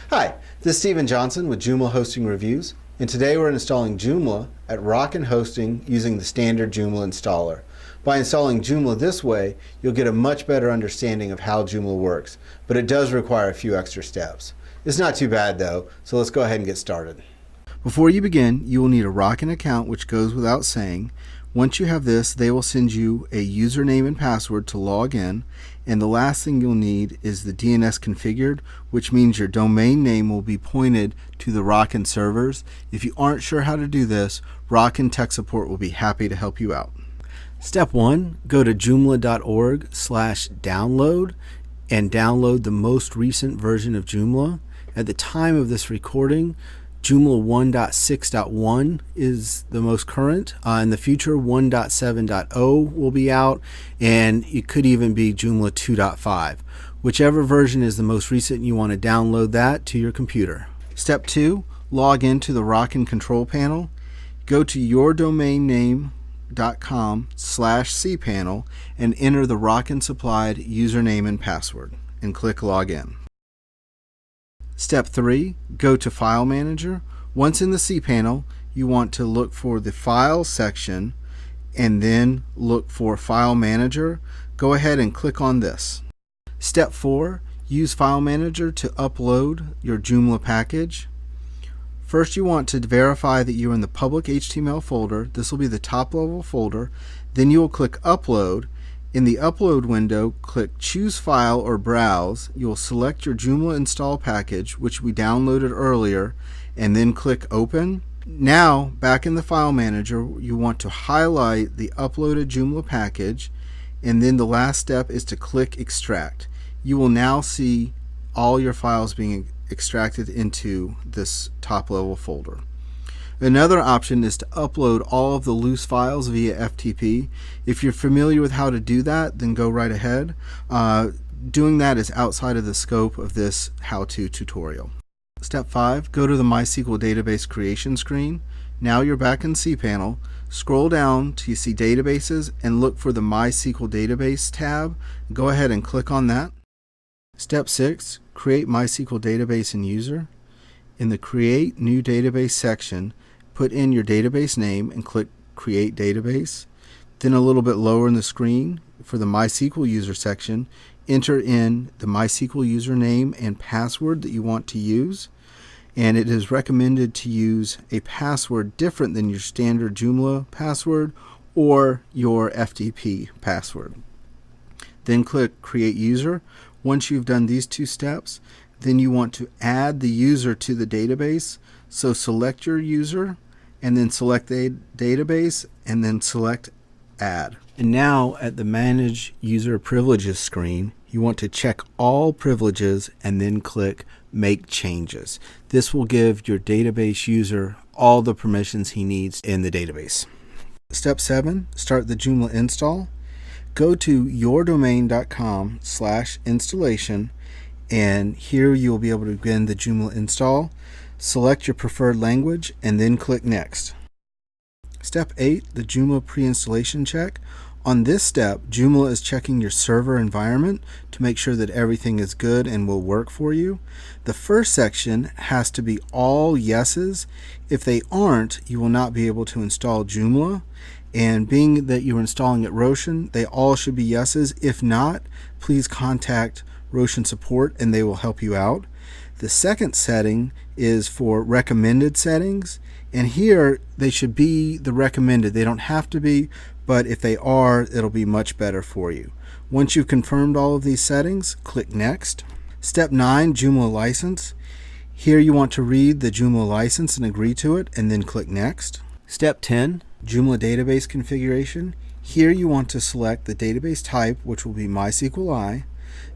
Hi, this is Stephen Johnson with Joomla Hosting Reviews, and today we're installing Joomla at Rochen Hosting using the standard Joomla installer. By installing Joomla this way, you'll get a much better understanding of how Joomla works, but it does require a few extra steps. It's not too bad though, so let's go ahead and get started. Before you begin, you will need a Rochen account, which goes without saying. Once you have this, they will send you a username and password to log in, and the last thing you'll need is the DNS configured, which means your domain name will be pointed to the Rochen servers. If you aren't sure how to do this, Rochen Tech Support will be happy to help you out. Step 1, go to joomla.org/download and download the most recent version of Joomla. At the time of this recording, Joomla 1.6.1 is the most current. In the future, 1.7.0 will be out, and it could even be Joomla 2.5. Whichever version is the most recent, you want to download that to your computer. Step 2, log into the Rochen control panel. Go to yourdomain.com/cpanel and enter the Rochen supplied username and password and click login. Step 3, go to File Manager. Once in the cPanel, you want to look for the Files section and then look for File Manager. Go ahead and click on this. Step 4, use File Manager to upload your Joomla package. First, you want to verify that you're in the public HTML folder. This will be the top level folder. Then you will click Upload. In the Upload window, click Choose File or Browse. You will select your Joomla install package, which we downloaded earlier, and then click Open. Now, back in the File Manager, you want to highlight the uploaded Joomla package, and then the last step is to click Extract. You will now see all your files being extracted into this top level folder. Another option is to upload all of the loose files via FTP. If you're familiar with how to do that, then go right ahead. Doing that is outside of the scope of this how-to tutorial. Step 5, go to the MySQL database creation screen. Now you're back in cPanel. Scroll down till you see databases and look for the MySQL database tab. Go ahead and click on that. Step 6, create MySQL database and user. In the Create New Database section, put in your database name and click Create Database. Then a little bit lower in the screen, for the MySQL user section, enter in the MySQL username and password that you want to use. And it is recommended to use a password different than your standard Joomla password or your FTP password. Then click Create User. Once you've done these two steps, then you want to add the user to the database. So select your user and then select the database and then select Add. And now at the Manage User Privileges screen, you want to check all privileges and then click Make Changes. This will give your database user all the permissions he needs in the database. Step 7, start the Joomla install. Go to yourdomain.com/installation, and here you will be able to begin the Joomla install. Select your preferred language and then click Next. Step 8, the Joomla pre-installation check. On this step, Joomla is checking your server environment to make sure that everything is good and will work for you. The first section has to be all yeses. If they aren't, you will not be able to install Joomla. And being that you're installing at Rochen, they all should be yeses. If not, please contact Rochen support and they will help you out. The second setting is for recommended settings, and here they should be the recommended. They don't have to be, but if they are, it'll be much better for you. Once you've confirmed all of these settings, click Next. Step 9, Joomla license. Here you want to read the Joomla license and agree to it, and then click Next. Step 10, Joomla database configuration. Here you want to select the database type, which will be MySQLi,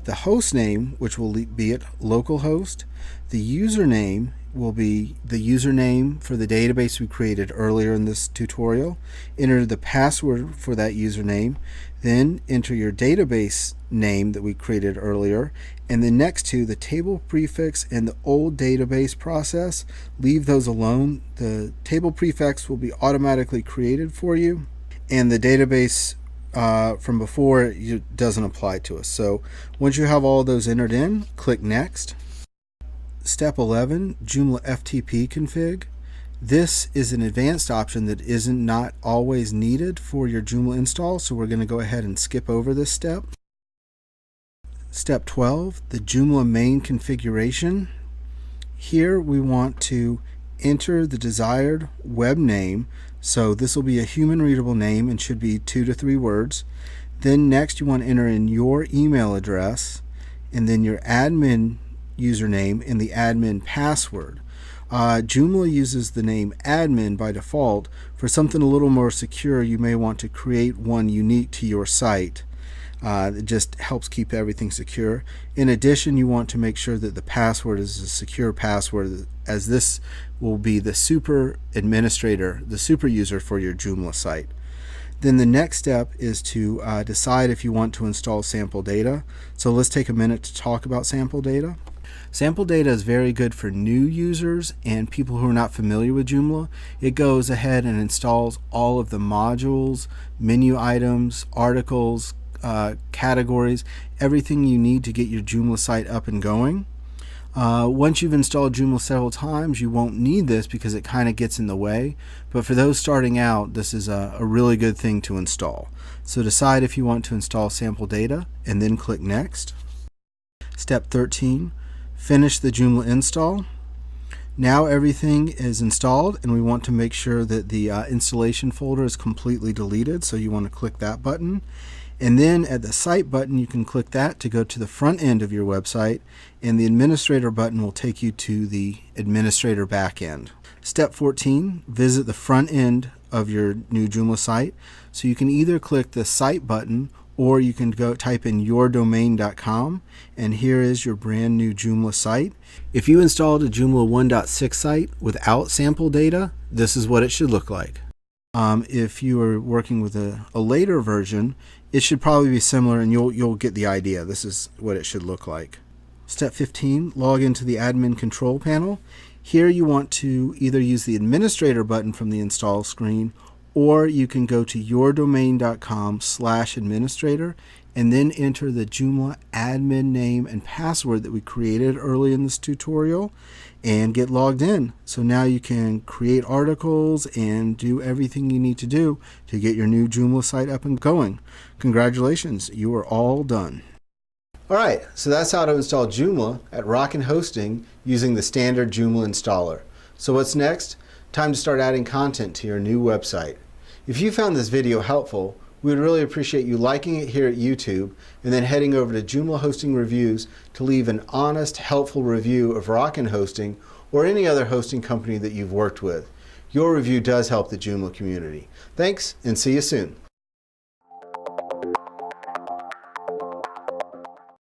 the host name, which will be at localhost, the username will be the username for the database we created earlier in this tutorial. Enter the password for that username, then enter your database name that we created earlier, and then next to the table prefix and the old database process, leave those alone. The table prefix will be automatically created for you, and the database from before, it doesn't apply to us. So once you have all those entered in, click Next. Step 11, Joomla FTP config. This is an advanced option that isn't not always needed for your Joomla install, so we're going to go ahead and skip over this step. Step 12, the Joomla main configuration. Here we want to enter the desired web name. So this will be a human readable name and should be 2 to 3 words. Then next you want to enter in your email address and then your admin username and the admin password. Joomla uses the name admin by default. For something a little more secure, you may want to create one unique to your site. It just helps keep everything secure. In addition, you want to make sure that the password is a secure password, as this will be the super administrator, the super user for your Joomla site. Then the next step is to decide if you want to install sample data. So let's take a minute to talk about sample data. Sample data is very good for new users and people who are not familiar with Joomla. It goes ahead and installs all of the modules, menu items, articles, categories, everything you need to get your Joomla site up and going. Once you've installed Joomla several times, you won't need this because it kind of gets in the way. But for those starting out, this is a really good thing to install. So decide if you want to install sample data and then click Next. Step 13, finish the Joomla install. Now everything is installed and we want to make sure that the installation folder is completely deleted, so you want to click that button. And then at the Site button, you can click that to go to the front end of your website, and the Administrator button will take you to the Administrator backend. Step 14, visit the front end of your new Joomla site. So you can either click the Site button or you can go type in yourdomain.com, and here is your brand new Joomla site. If you installed a Joomla 1.6 site without sample data, this is what it should look like. If you are working with a later version, it should probably be similar, and you'll get the idea. This is what it should look like. Step 15, log into the admin control panel. Here you want to either use the administrator button from the install screen, or you can go to yourdomain.com/administrator and then enter the Joomla admin name and password that we created early in this tutorial and get logged in. So now you can create articles and do everything you need to do to get your new Joomla site up and going. Congratulations, you are all done. Alright, so that's how to install Joomla at Rochen Hosting using the standard Joomla installer. So what's next? Time to start adding content to your new website. If you found this video helpful, we would really appreciate you liking it here at YouTube and then heading over to Joomla Hosting Reviews to leave an honest, helpful review of Rochen Hosting or any other hosting company that you've worked with. Your review does help the Joomla community. Thanks, and see you soon.